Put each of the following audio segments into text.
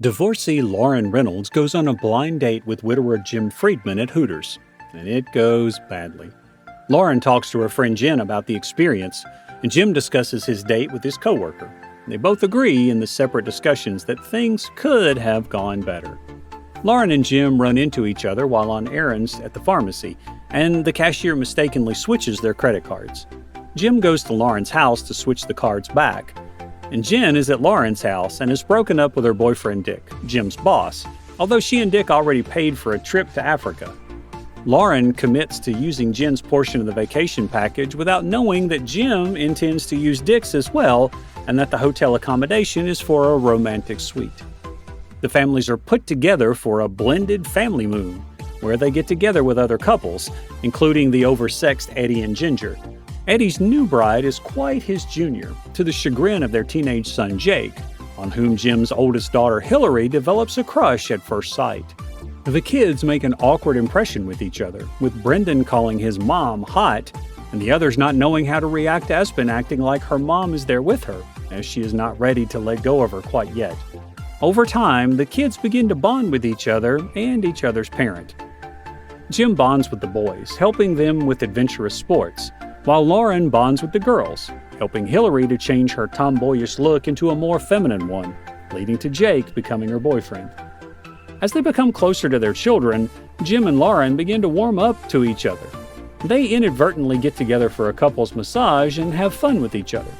Divorcee Lauren Reynolds goes on a blind date with widower Jim Friedman at Hooters, and it goes badly. Lauren talks to her friend Jen about the experience, and Jim discusses his date with his coworker. They both agree in the separate discussions that things could have gone better. Lauren and Jim run into each other while on errands at the pharmacy, and the cashier mistakenly switches their credit cards. Jim goes to Lauren's house to switch the cards back, and Jen is at Lauren's house and is broken up with her boyfriend Dick, Jim's boss, although she and Dick already paid for a trip to Africa. Lauren commits to using Jen's portion of the vacation package without knowing that Jim intends to use Dick's as well and that the hotel accommodation is for a romantic suite. The families are put together for a blended family moon, where they get together with other couples, including the oversexed Eddie and Ginger. Eddie's new bride is quite his junior, to the chagrin of their teenage son Jake, on whom Jim's oldest daughter Hillary develops a crush at first sight. The kids make an awkward impression with each other, with Brendan calling his mom hot, and the others not knowing how to react to Espen acting like her mom is there with her, as she is not ready to let go of her quite yet. Over time, the kids begin to bond with each other and each other's parent. Jim bonds with the boys, helping them with adventurous sports, while Lauren bonds with the girls, helping Hillary to change her tomboyish look into a more feminine one, leading to Jake becoming her boyfriend. As they become closer to their children, Jim and Lauren begin to warm up to each other. They inadvertently get together for a couple's massage and have fun with each other.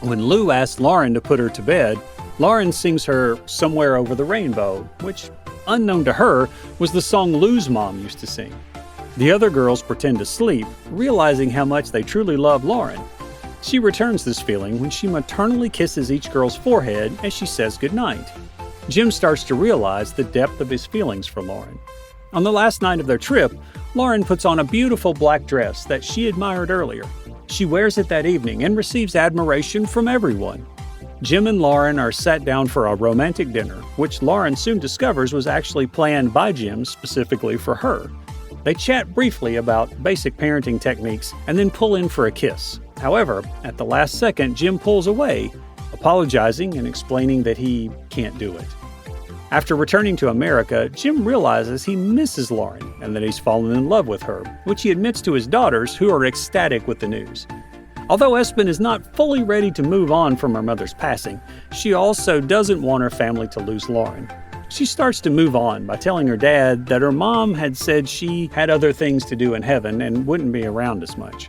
When Lou asks Lauren to put her to bed, Lauren sings her "Somewhere Over the Rainbow," which, unknown to her, was the song Lou's mom used to sing. The other girls pretend to sleep, realizing how much they truly love Lauren. She returns this feeling when she maternally kisses each girl's forehead as she says goodnight. Jim starts to realize the depth of his feelings for Lauren. On the last night of their trip, Lauren puts on a beautiful black dress that she admired earlier. She wears it that evening and receives admiration from everyone. Jim and Lauren are sat down for a romantic dinner, which Lauren soon discovers was actually planned by Jim specifically for her. They chat briefly about basic parenting techniques and then pull in for a kiss. However, at the last second, Jim pulls away, apologizing and explaining that he can't do it. After returning to America, Jim realizes he misses Lauren and that he's fallen in love with her, which he admits to his daughters, who are ecstatic with the news. Although Espen is not fully ready to move on from her mother's passing, she also doesn't want her family to lose Lauren. She starts to move on by telling her dad that her mom had said she had other things to do in heaven and wouldn't be around as much.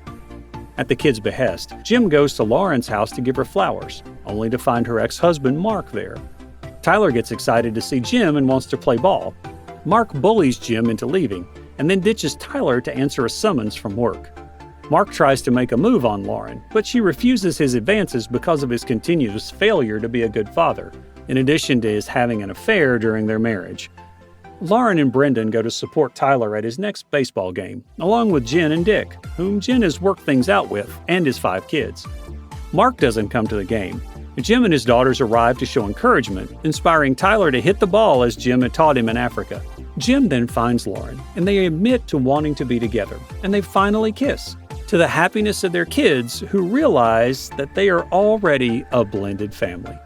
At the kids' behest, Jim goes to Lauren's house to give her flowers, only to find her ex-husband Mark there. Tyler gets excited to see Jim and wants to play ball. Mark bullies Jim into leaving, and then ditches Tyler to answer a summons from work. Mark tries to make a move on Lauren, but she refuses his advances because of his continuous failure to be a good father, in addition to his having an affair during their marriage. Lauren and Brendan go to support Tyler at his next baseball game, along with Jen and Dick, whom Jen has worked things out with, and his 5 kids. Mark doesn't come to the game. Jim and his daughters arrive to show encouragement, inspiring Tyler to hit the ball as Jim had taught him in Africa. Jim then finds Lauren, and they admit to wanting to be together, and they finally kiss, to the happiness of their kids, who realize that they are already a blended family.